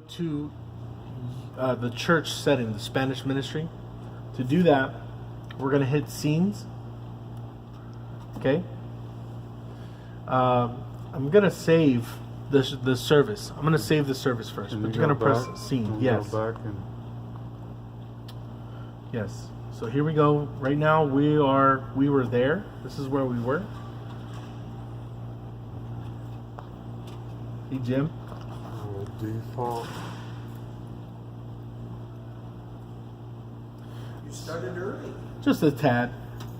to the church setting, the Spanish ministry. To do that, we're going to hit scenes. Okay. I'm going to save the service. I'm going to save the service first. But you're going to press scene. Yes. Yes. So here we go. Right now we were there. This is where we were. Hey Jim. Default. You started early. Just a tad.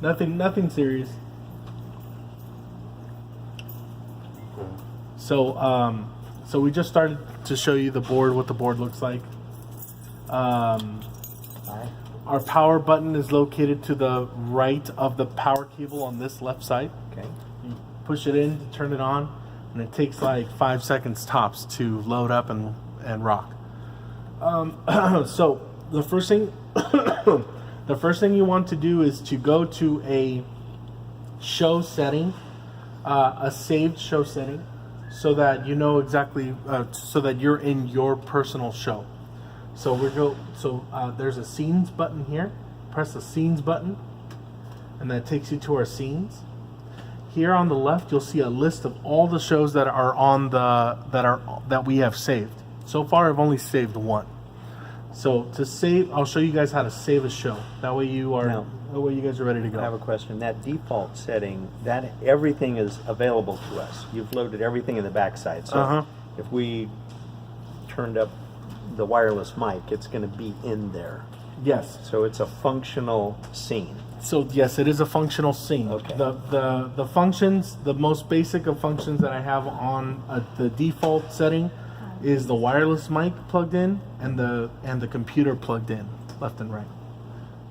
Nothing serious. Okay. So we just started to show you the board, what the board looks like. Our power button is located to the right of the power cable on this left side. Okay. You push it in to turn it on, and it takes like 5 seconds tops to load up and rock. So the first thing you want to do is to go to a show setting, a saved show setting, so that you know exactly, so that you're in your personal show. So there's a scenes button here. Press the scenes button, and that takes you to our scenes. Here on the left, you'll see a list of all the shows that are on that we have saved. So far, I've only saved one. So to save, I'll show you guys how to save a show. That way you guys are ready to go. I have a question. That default setting, that everything is available to us. You've loaded everything in the backside. So if we turned up the wireless mic, it's going to be in there. Yes. So it's a functional scene. So yes, it is a functional scene. Okay. The functions, the most basic of functions that I have on the default setting is the wireless mic plugged in and the computer plugged in, left and right.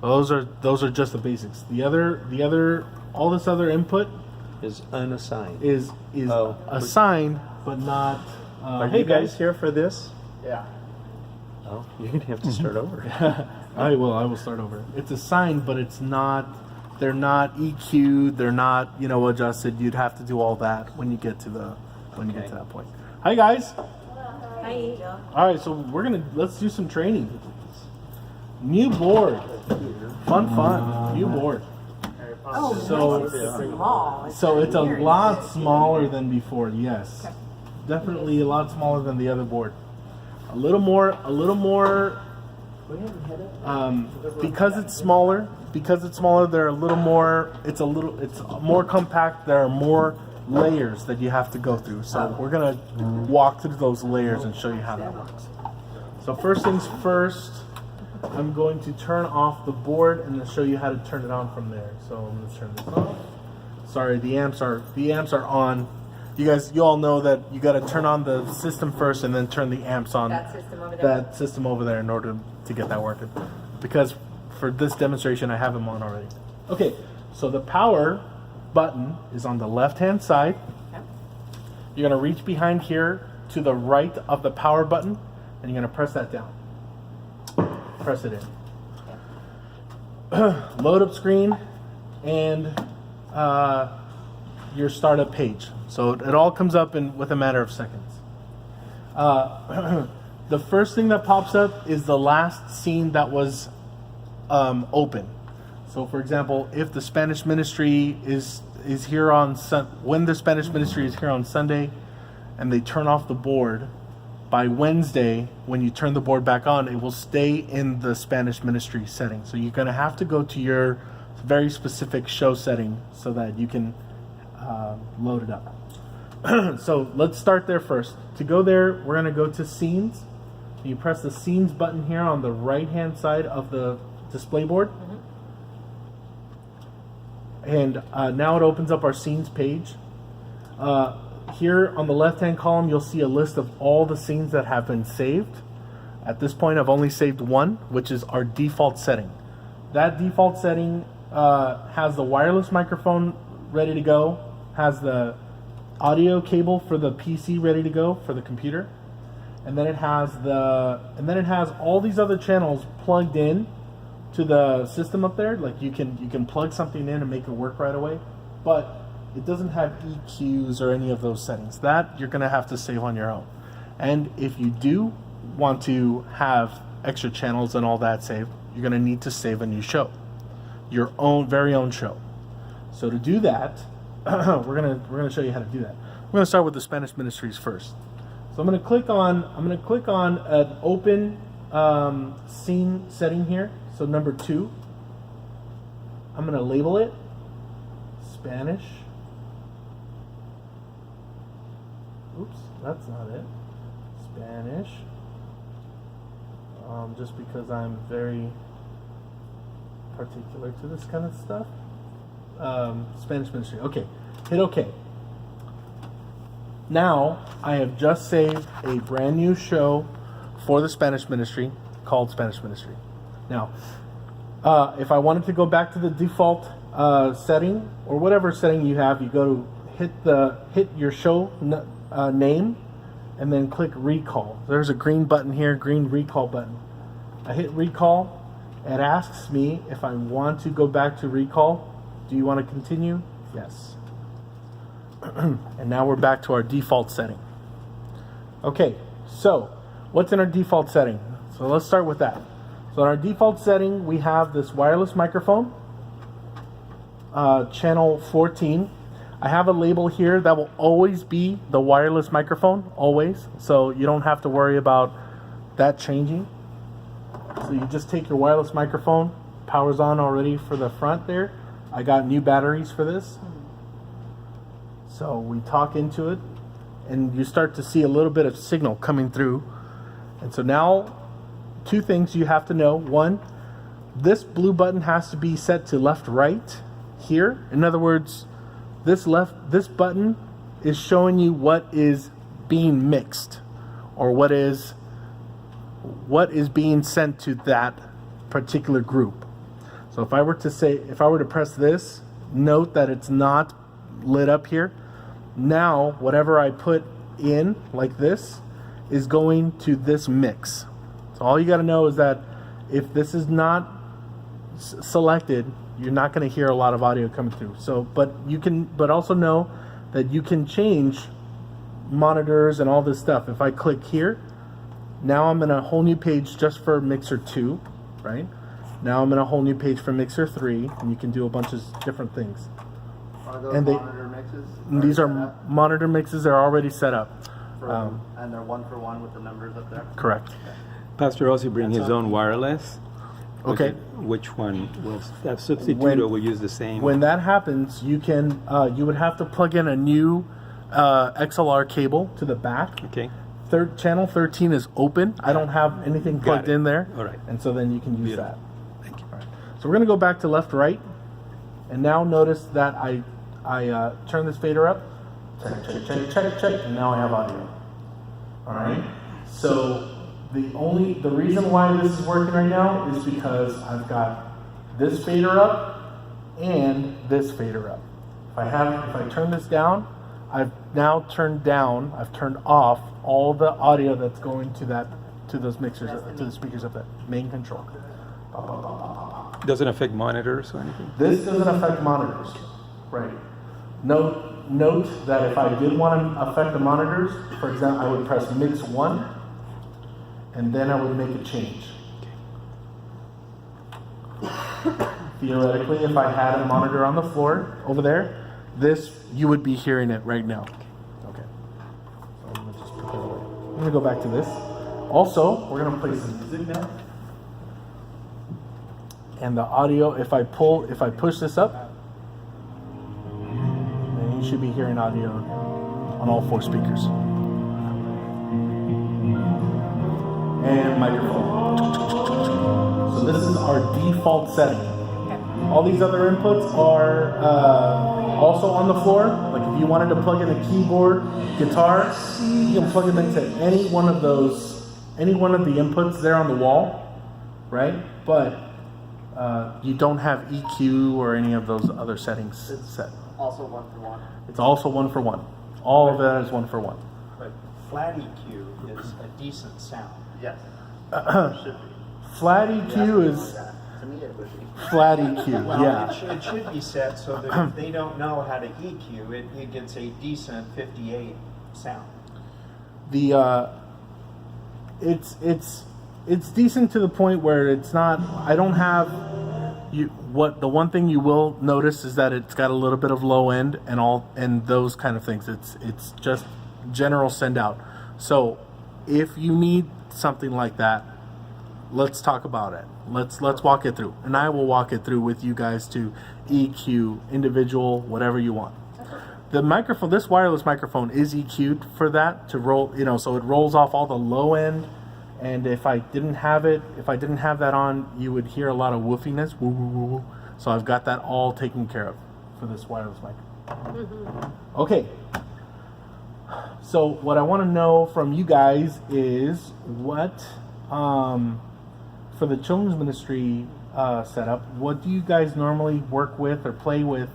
Those are just the basics. The other all this other input Is unassigned. is assigned but not. Are you guys here for this? Yeah. Oh, you're going to have to start over. I will start over. It's assigned, but it's not. They're not EQ'd. They're not adjusted. You'd have to do all that when you get to that point. Hi guys. Hi. All right, so let's do some training. New board. Fun. New board. Oh, So- nice. It's small. So it's a very lot nice. smaller than before. Yes, definitely a lot smaller than the other board. A little more. Because it's smaller. They're a little more. It's more compact. There are more layers that you have to go through. So we're gonna walk through those layers and show you how that works. So first things first, I'm going to turn off the board and then show you how to turn it on from there. So let's turn this off. Sorry, the amps are on. You all know that you got to turn on the system first and then turn the amps on. That system over there in order to get that working. Because for this demonstration, I have them on already. Okay, so the power button is on the left-hand side. Okay. You're going to reach behind here to the right of the power button, and you're going to press that down. Press it in. Load up screen and your startup page. So it all comes up with a matter of seconds. The first thing that pops up is the last scene that was open. So, for example, if the Spanish ministry is here on when the Spanish ministry is here on Sunday, and they turn off the board, by Wednesday, when you turn the board back on, it will stay in the Spanish ministry setting. So you're going to have to go to your very specific show setting so that you can load it up. So let's start there first. To go there, we're going to go to scenes. You press the scenes button here on the right hand side of the display board. And now it opens up our scenes page. Here on the left hand column, you'll see a list of all the scenes that have been saved. At this point, I've only saved one, which is our default setting. That default setting has the wireless microphone ready to go, has the audio cable for the PC ready to go for the computer, and then it has all these other channels plugged in to the system up there. Like you can plug something in and make it work right away, but it doesn't have EQs or any of those settings. That you're gonna have to save on your own. And if you do, want to have extra channels and all that saved, you're going to need to save a new show, your own very own show. So to do that, we're gonna show you how to do that. We're gonna start with the Spanish ministries first. So I'm gonna click on an open scene setting here. So number 2. I'm gonna label it Spanish. Oops, that's not it. Spanish. Just because I'm very particular to this kind of stuff. Spanish ministry. Okay, hit OK. Now I have just saved a brand new show for the Spanish ministry called Spanish Ministry. Now, if I wanted to go back to the default setting or whatever setting you have, you go to hit your show name and then click recall. There's a green button here, green recall button. I hit recall. It asks me if I want to go back to recall. Do you want to continue? Yes. And now we're back to our default setting. Okay, so what's in our default setting? So let's start with that. So in our default setting, we have this wireless microphone, channel 14. I have a label here that will always be the wireless microphone, always. So you don't have to worry about that changing. So you just take your wireless microphone, power's on already for the front there. I got new batteries for this. So we talk into it and you start to see a little bit of signal coming through. And so now 2 things you have to know. 1, this blue button has to be set to left right here. In other words, this button is showing you what is being mixed or what is being sent to that particular group. So if I were to press this, note that it's not lit up here. Now, whatever I put in like this is going to this mix. So all you got to know is that if this is not selected, you're not going to hear a lot of audio coming through. So, but also know that you can change monitors and all this stuff. If I click here, now I'm in a whole new page just for Mixer 2, right? Now I'm in a whole new page for Mixer 3, and you can do a bunch of different things. Are those monitor mixes? These are monitor mixes. They're already set up. And they're 1 for 1 with the numbers up there? Correct. Pastor also bring his own wireless. Okay. Which one will that substitute or will use the same? When that happens, you can you would have to plug in a new XLR cable to the back. Okay. Channel 13 is open. I don't have anything plugged in there. All right. And so then you can use Beautiful. that. Thank you. All right. So we're going to go back to left, right. And now notice that I turn this fader up. Check. And now I have audio. All right. So the reason why this is working right now is because I've got this fader up and this fader up. If I turn this down, I've now turned off all the audio that's going to those mixers, to the speakers up there. Main control. Doesn't affect monitors or anything? This doesn't affect monitors. Right. Note that if I did want to affect the monitors, for example, I would press mix 1 and then I would make a change. Theoretically, if I had a monitor on the floor over there, you would be hearing it right now. Okay. So I'm going to just put that away. I'm going to go back to this. Also, we're going to play some music now. And the audio, if I push this up, then you should be hearing audio on all 4 speakers. And microphone. So this is our default setting. All these other inputs are also on the floor. Like if you wanted to plug in a keyboard, guitar, you can plug them into any one of the inputs there on the wall, right? But you don't have EQ or any of those other settings set. Also 1 for 1. It's also 1 for 1. All of that is 1 for 1. But flat EQ is a decent sound. Yes. Should be. Flat EQ is To me, it would be. flat EQ. Well, Yeah. it should be set so that if they don't know how to EQ, it gets a decent 58 sound. it's decent to the point where it's not. I don't have you. What the one thing you will notice is that it's got a little bit of low end and those kind of things. It's just general send out. So if you need something like that, let's talk about it. Let's walk it through, and I will walk it through with you guys to EQ, individual, whatever you want. The microphone, this wireless microphone is EQ'd for that to roll, so it rolls off all the low end. And if I didn't have that on, you would hear a lot of woofiness. Woo, woo, woo, woo. So I've got that all taken care of for this wireless mic. Okay. So what I want to know from you guys is what, for the children's ministry setup, what do you guys normally work with or play with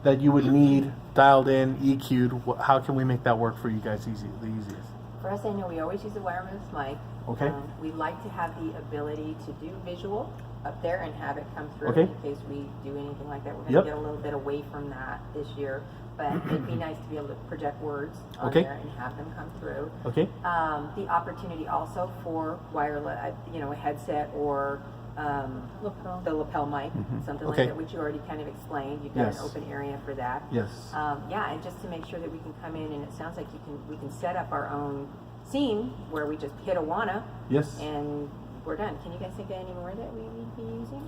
that you would need dialed in, EQ'd? How can we make that work for you guys the easiest? For us, I know we always use a wireless mic. Okay. We like to have the ability to do visual up there and have it come through Okay. in case we do anything like that. We're going Yep. to get a little bit away from that this year, but it'd be nice to be able to project words on Okay. there and have them come through. Okay. The opportunity also for wireless, a headset or the lapel mic, something Okay. like that, which you already kind of explained. You've got Yes. an open area for that. Yes. And just to make sure that we can come in, and it sounds like we can set up our own scene where we just hit a wanna Yes. and we're done. Can you guys think of any more that we need to be using?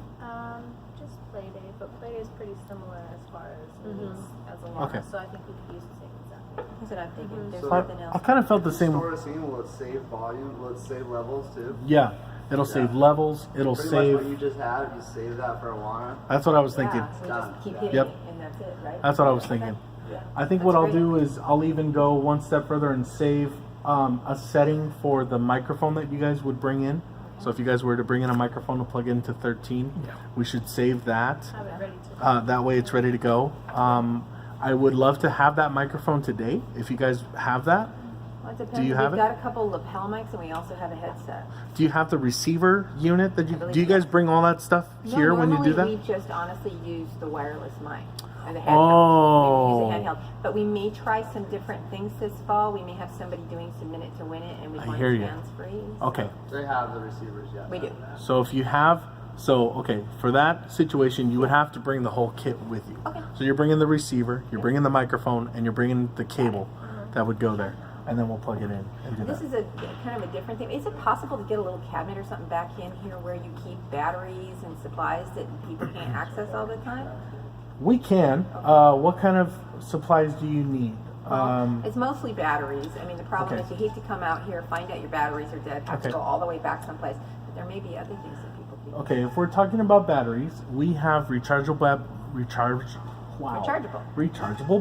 Just Playdate, but Playdate is pretty similar as far as needs as a lot. Okay. So I think we could use the same exact. That's what I'm thinking. There's So nothing I else. kind of felt the same. Store a scene, will it save volume? Will it save levels too? Yeah. It'll save levels. It'll Pretty much what save. you just had, you save that for a while. That's what I was thinking. Yeah, so just keep hitting Yep. it and that's it, right? That's what I was thinking. Yeah. I think That's what I'll great. do is I'll even go one step further and save a setting for the microphone that you guys would bring in. So if you guys were to bring in a microphone to plug into 13, we should save that. Have it ready to. That way it's ready to go. I would love to have that microphone today. If you guys have that, Well, it depends. Do you have We've it? got a couple lapel mics and we also have a headset. do you have the receiver unit that you? believe Do you so. guys bring all that stuff here when you do that? Normally we just honestly use the wireless mic. Or the handheld. Oh. We use a handheld. But we may try some different things this fall. We may have somebody doing some minute to win it and we I want hear it you. hands-free. Okay. They have the receivers yet. We do. So if you have, for that situation, you would have to bring the whole kit with you. Okay. So you're bringing the receiver, you're bringing the microphone, and you're bringing the cable that would go there, and then we'll plug it in and do This that. is a kind of a different thing. Is it possible to get a little cabinet or something back in here where you keep batteries and supplies that people can't access all the time? We can. What kind of supplies do you need? It's mostly batteries. I mean, the problem Okay. is you hate to come out here, find out your batteries are dead, have to Okay. go all the way back someplace. But there may be other things that people can Okay, if we're talking about batteries, we have rechargeable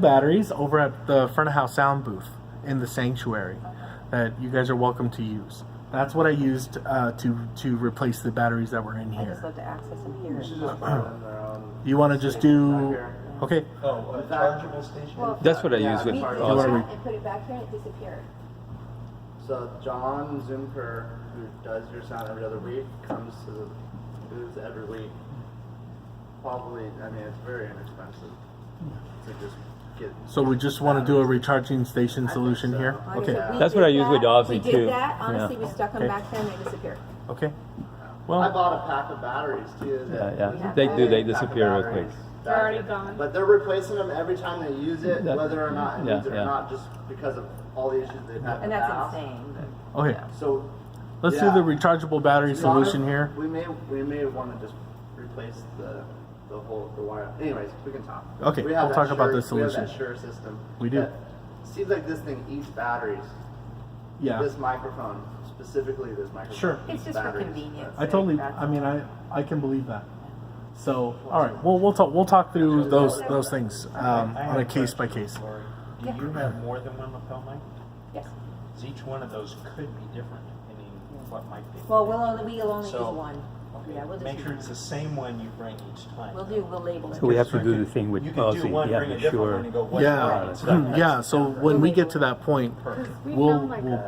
batteries over at the front of house sound booth in the sanctuary that you guys are welcome to use. That's what I used to replace the batteries that were in I just here. love to access them here. You should just put it in their own. You want to just do? Okay. Oh, a chargeable station? Well, That's what I use with we did wanna Ozzy. read- that and put it back here and it disappeared. So John Zumker, who does your sound every other week, comes to the booth every week. Probably, I mean, it's very inexpensive to just get. So we just want to do a recharging station solution so. here. Like I Okay. said, we That's what did I use with that. Ozzy, We too. did that. Honestly, Yeah. we stuck them Okay. back there and they disappeared. Okay. I Well, bought a pack of batteries too. Yeah, Yeah. They do. They Pack of disappear real quick. batteries. They're already gone. But they're replacing them every time they use it, That- whether or not it yeah, needs it yeah. or not, just because of all the issues they've had in And the that's past. insane. okay. So Let's yeah. do the rechargeable battery To be honest, solution here. We may want to just replace the wire. Anyways, we can talk. Okay, We have we'll that talk about Shure- the solution. We have that Shure system. We do. that Seems like this thing eats batteries. Yeah. This microphone, specifically this microphone. Sure. It's eats just for batteries. convenience. I totally. That's I mean, all. I can believe that. So, all right. Well, we'll talk through those things on a case by case. Lori, do Yeah. you have more than one lapel mic? Yes. 'Cause each one of those could be different depending what mic they Well, we'll only use So- one. Yeah, we'll just Make sure it's the same one you bring each time. we'll label it. So we have to do the thing with You can policy. do one, Yeah, bring a make different one, sure. and go, what's Yeah, wrong? yeah. So when we get to that point, we'll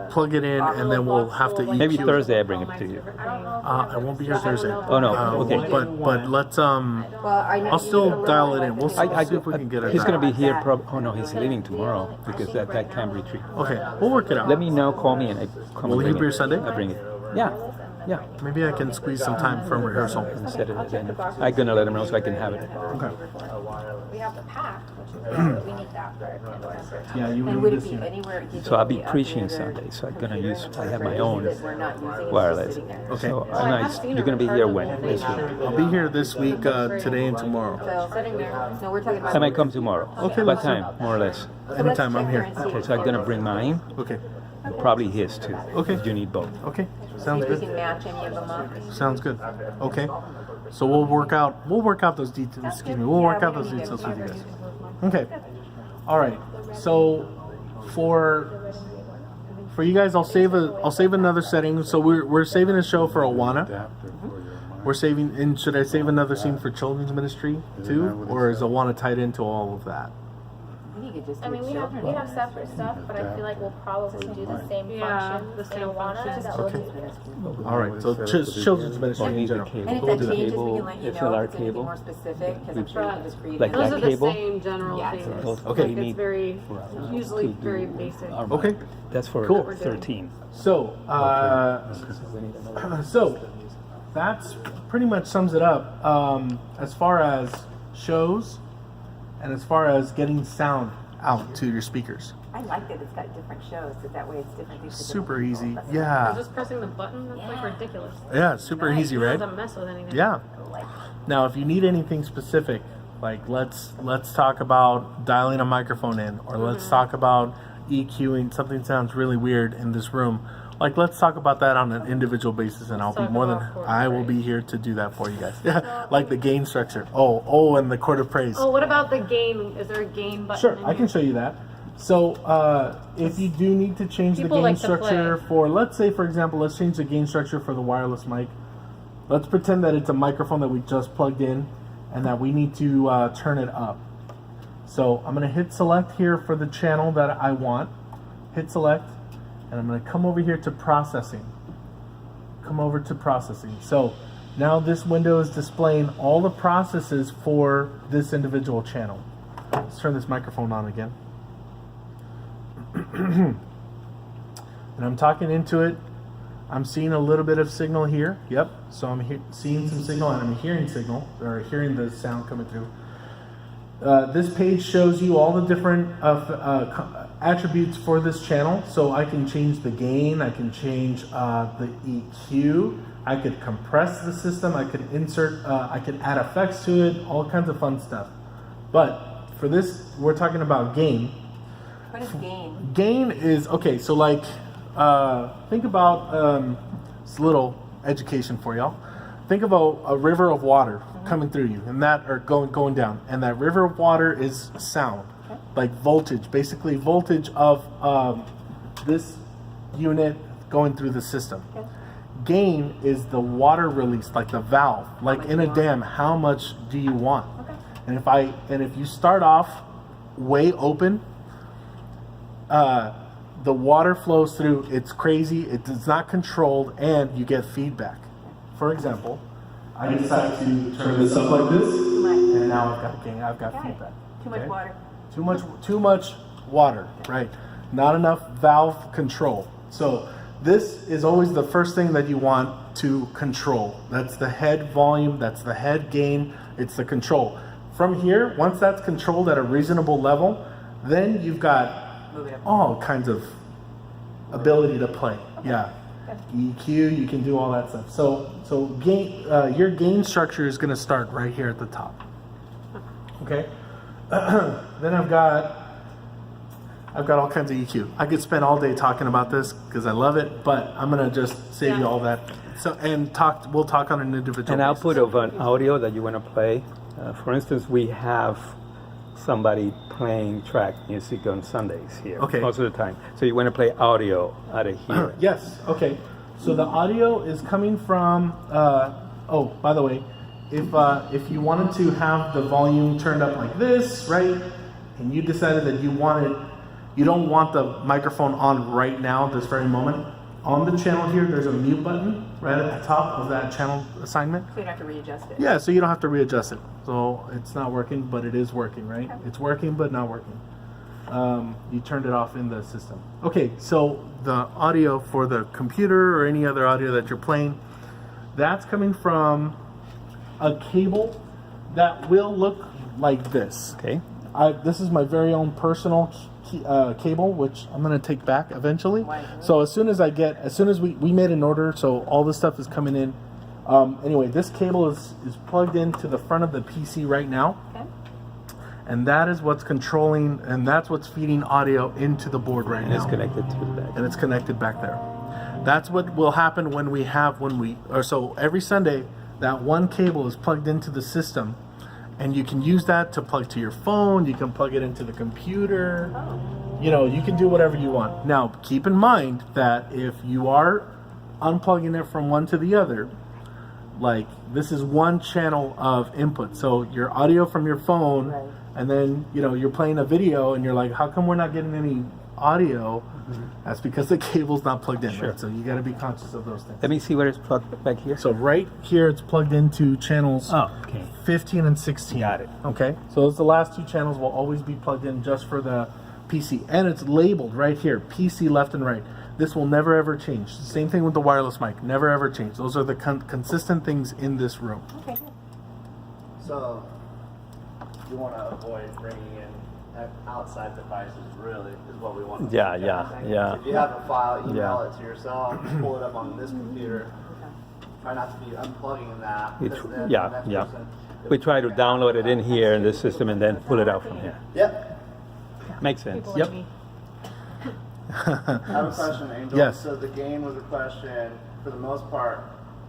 plug it in, and then we'll have to EQ. Maybe Thursday I bring it to you. I don't know. I won't be here Thursday. Oh, no. Okay. But let's Well, I know I'll still dial it in. We'll see I if we can get it. He's gonna done. be here. Oh no, he's leaving tomorrow because that camp retreat. Okay, we'll work it out. Let me know. Call me and I come. Will and he bring be here it. Sunday? I bring it. Yeah, yeah. Maybe I can squeeze some time from rehearsal. Instead of then I'm gonna let him know so I can have it. Okay. We have the pack, which is great, but we need that for Yeah, you And would would need it this be unit. anywhere? do you So think I'll be it'll up preaching near Sunday, their so I'm gonna computer use. I have my that own we're not using, it's just wireless. sitting there? Okay. So you're gonna be here when this week. I'll be here this week, today and tomorrow. So, sitting there. No, we're talking about. I might come tomorrow. Okay, What let's time, more or less? So let's Anytime I'm check here. there and see Okay, if so I'm gonna bring mine. Okay. And probably his too. Okay. You need both. Okay. See Sounds if we good. can match any of them up. Sounds good. Okay. So we'll work out those details. Excuse me. We'll work out those details with you guys. Okay. All right. So for you guys, I'll save another setting. So we're saving a show for Awana. We're saving, and should I save another scene for children's ministry too, or is Awana tied into all of that? I think you could just I do mean, it we children. have separate stuff, but I feel like we'll probably do the same functions in Awana that we'll do. All right. So children's ministry in general. And if We'll that do that. changes, we can let you know XLR if it's anything cable. more specific, because I'm sure you can just create Like another- that Those are cable? the same general Yeah, things. Okay. Like it's very, usually very basic. Okay. That's for Cool. 13. So, so that's pretty much sums it up as far as shows and as far as getting sound out to your speakers. I like that it's got different shows, so that way it's different things. to do. Super easy. That's Yeah. Just pressing the button, that's like ridiculous. Yeah, super easy, You right? don't have to mess with anything. Yeah. like- Now, if you need anything specific, like let's talk about dialing a microphone in, or let's talk about EQing. Something sounds really weird in this room. Like, let's talk about that on an individual basis, and I'll be Talk more than about chord I will praise. be here to do that for you guys. Yeah, like the gain structure. And the chord of praise. Oh, what about the gain? Is there a gain button? Sure, in I can here? show you that. So, if you do need to change the People gain like to structure play. for, let's say, for example, let's change the gain structure for the wireless mic. Let's pretend that it's a microphone that we just plugged in and that we need to turn it up. So, I'm going to hit select here for the channel that I want. Hit select, and I'm going to come over here to processing. Come over to processing. So, now this window is displaying all the processes for this individual channel. Let's turn this microphone on again. And I'm talking into it. I'm seeing a little bit of signal here. Yep. So I'm seeing some signal and I'm hearing signal, or hearing the sound coming through. This page shows you all the different attributes for this channel. So I can change the gain. I can change the EQ. I could compress the system. I could insert, I could add effects to it, all kinds of fun stuff. But for this, we're talking about gain. What is gain? Gain is, okay, so like, think about, it's a little education for y'all. Think of a river of water coming through you, and that, or going down, and that river of water is sound, like voltage, basically voltage of this unit going through the system. Gain is the water release, like the valve, like in a dam. How much do you want? And if you start off way open, the water flows through. It's crazy. It's not controlled, and you get feedback. For example, I decide to turn this up like this, and now I've got gain. I've got feedback. Too much Okay? water. Too much water, right? Not enough valve control. So this is always the first thing that you want to control. That's the head volume, that's the head gain, it's the control. From here, once that's controlled at a reasonable level, then you've got all kinds of ability to play. Yeah. EQ, you can do all that stuff. So gain, your gain structure is going to start right here at the top. Okay. Then I've got all kinds of EQ. I could spend all day talking about this because I love it, but I'm going to just save you all that. So we'll talk on an individual An basis. output of an audio that you want to play. For instance, we have somebody playing track music on Sundays here. Okay. Most of the time. So you want to play audio out of here. Yes. Okay. So the audio is coming from Oh, by the way, if you wanted to have the volume turned up like this, right, and you decided that you don't want the microphone on right now, this very moment, on the channel here, there's a mute button right at the top of that channel assignment. So you don't have to readjust it. Yeah, so you don't have to readjust it. So it's not working, but it is working, right? Okay. It's working, but not working. You turned it off in the system. Okay, so the audio for the computer or any other audio that you're playing, that's coming from a cable that will look like this. Okay. This is my very own personal cable, which I'm going to take back eventually. So as soon as we made an order, so all this stuff is coming in. Anyway, this cable is plugged into the front of the PC right now. Okay. And that is what's controlling, and that's what's feeding audio into the board right And now. it's connected to the back. And it's connected back there. That's what will happen so every Sunday, that one cable is plugged into the system, and you can use that to plug to your phone, you can plug it into the computer, you can do whatever you want. Now, keep in mind that if you are unplugging it from one to the other, like this is one channel of input, so your audio from your phone, Right. and then you're playing a video and you're like, how come we're not getting any audio? That's because the cable's not plugged in. Sure. Right? So you got to be conscious of those things. Let me see where it's plugged back here. So right here it's plugged into channels Oh, okay. 15 and 16. Got it. Okay, so those the last two channels will always be plugged in just for the PC, and it's labeled right here, PC left and right. This will never ever change. Same thing with the wireless mic, never ever change. Those are the consistent things in this room. Okay, good. So you want to avoid bringing in outside devices, really, is what we want. Yeah. If you have a file, email Yeah. it to yourself, pull it up on this computer. Try not to be unplugging that. It's, because then yeah, the next yeah. person- We try to download it in here in the system and then pull it out from here. Yep. Makes sense. People Yep. like me. I have a question, Angel. Yes. So the game was a question. For the most part,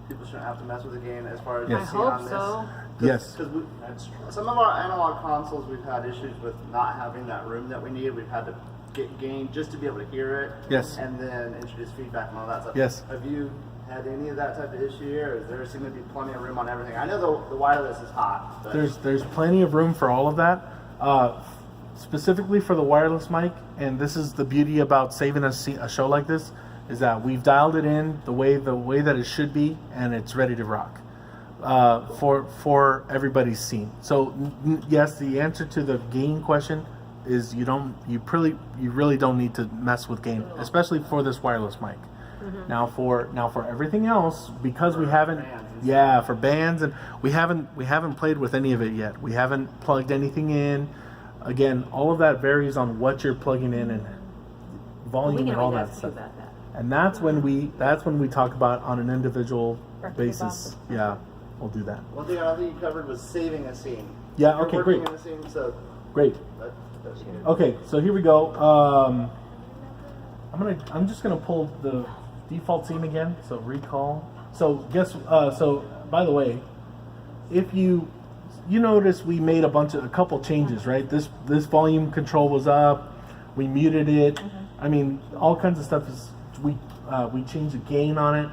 people shouldn't have to mess with the game as far as Yes. you I see hope on this. so. Yes. Because some of our analog consoles, we've had issues with not having that room that we need. We've had to get gain just to be able to hear it. Yes. And then introduce feedback and all that stuff. Yes. Have you had any of that type of issue here? Or is there seem to be plenty of room on everything? I know the wireless is hot. But There's plenty of room for all of that. Specifically for the wireless mic, and this is the beauty about saving a show like this, is that we've dialed it in the way that it should be, and it's ready to rock for everybody's scene. So yes, the answer to the gain question is you really don't need to mess with gain, especially for this wireless mic. Now for everything else, because we haven't, for bands, and we haven't played with any of it yet. We haven't plugged anything in. Again, all of that varies on what you're plugging in and volume We can and all always that ask you stuff. about that. And that's when we talk about on an individual basis. Yeah, we'll do that. one thing I don't think you covered was saving a scene. Yeah, You're okay, working great. in a scene, so Great. that's good. Okay, so here we go. I'm just gonna pull the default scene again. So recall. So by the way, if you notice we made a couple changes, right? This volume control was up. We muted it. I mean, all kinds of stuff is we changed the gain on it.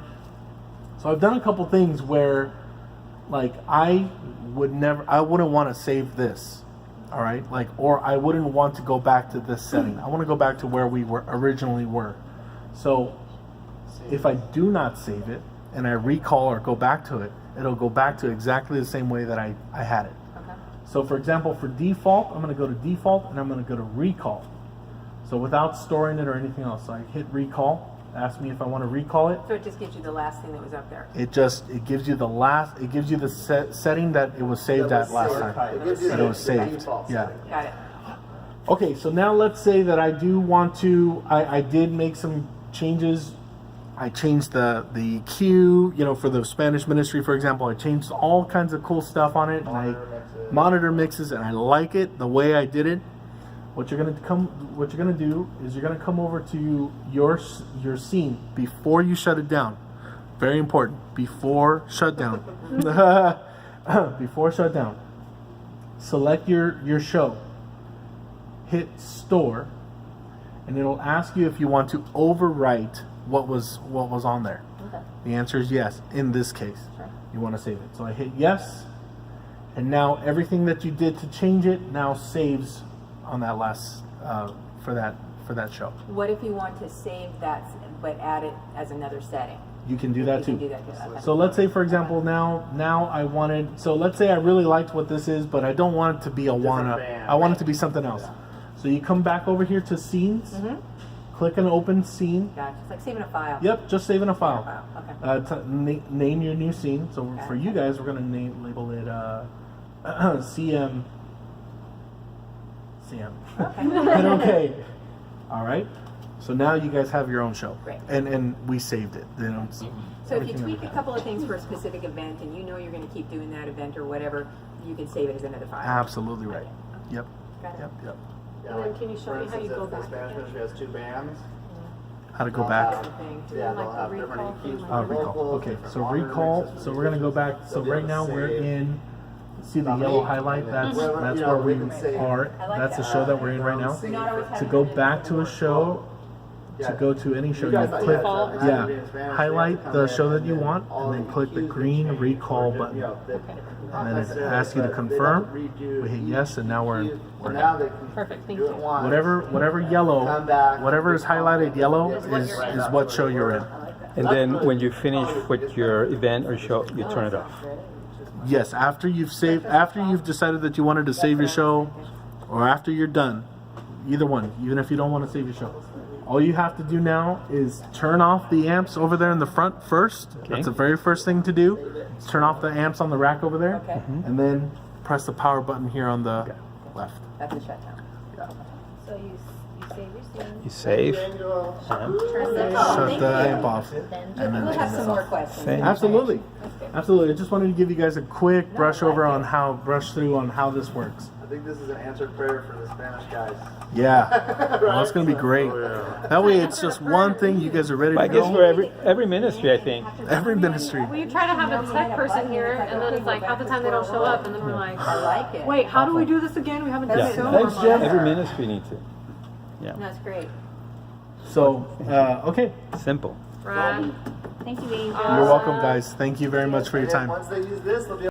So I've done a couple things where, like, I wouldn't want to save this. All right, or I wouldn't want to go back to this setting. I want to go back to where we originally were. So if I do not save it and I recall or go back to it, it'll go back to exactly the same way that I had it. Okay. So for example, for default, I'm going to go to default and I'm going to go to recall. So without storing it or anything else, so I hit recall. Ask me if I want to recall it. So it just gives you the last thing that was up there. It gives you the setting that it was saved at last time. It gives you That the it was saved. default Yeah. setting. Got it. Okay, so now let's say that I do want to. I did make some changes. I changed the cue, for the Spanish ministry, for example. I changed all kinds of cool stuff on it, and I monitor mixes, and I like it the way I did it. What you're gonna do is you're gonna come over to your scene before you shut it down. Very important. Before shutdown. Before shutdown. Select your show. Hit store, and it'll ask you if you want to overwrite what was on there. Okay. The answer is yes. In this case, Sure. you want to save it. So I hit yes, and now everything that you did to change it now saves on that last for that show. What if you want to save that, but add it as another setting? You can do that You too. can do that too. Okay. So let's say, for example, now I wanted. So let's say I really liked what this is, but I don't want it to be a Wana. band. I want it to be something else. So you come back over here to scenes, click an open scene. Gotcha. It's like saving a file. Yep, just saving a file. Okay. Name your new scene. So for you guys, we're gonna label it CM. CM. Okay. Okay. All right. So now you guys have your own show, Great. and we saved it. You know, So if you tweak a couple of things for a specific event, and you know you're going to keep doing that event or whatever, you can save it as another file. absolutely right. Okay. Yep. Got it. Yep. Yep. Yeah, And then can you show for me how you instance, go if the back Spanish again? ministry has 2 bands. How to go they'll back? have- Thing. Yeah, Like they'll the have recall different from EQs like- for Recall. vocals, Okay, different so water recall. mixes, So we're gonna go back. So they'll be right able now to we're save in. See the something, yellow highlight? and That's then, that's you where know, we can save- are. I like That's the that. show that we're in right now. Not always To having go to do back to a show, to go to any show, You you guys thought you click, had to have yeah, it in Spanish, highlight you have to the come show in that you and want, all and then the click the EQs green change, recall or, button. you know, And then it necessarily, asks you to but they'd have confirm. redo We hit each yes, and now we're EQ. we're Now in. they can Perfect, thank do you. it once. Whatever yellow, Come back, whatever is highlighted yellow Is what is you're in. what show you're in. And then when you finish with your event or show, you turn it off. Yes, after you've decided that you wanted to save your show, or after you're done, either one, even if you don't want to save your show, all you have to do now is turn off the amps over there in the front first. Okay. That's the very first thing to do. Is turn off the amps on the rack over there, Okay. and then press the power button here on the left. That's a shutdown. So you save your scene. You save. Turn the Shut the amp off. Then And then We'll turn have this some more off. questions. Same. Absolutely, absolutely. I just wanted to give you guys a quick brush through on how this works. I think this is an answered prayer for the Spanish guys. Yeah, well, it's gonna be great. That way, it's just one thing. You guys are ready I to guess for go. every ministry, I think. Every ministry. We try to have a tech person here, and then it's like half the time they don't show up, and then we're like, I like it. wait, how do we do this again? We haven't done Yeah. it so Thanks, much. Jen. Every ministry needs it. Yeah. That's great. So, okay. Simple. Right. Thank you, Angel. You're welcome, guys. Thank you very much for your And then time. once they use this, they'll be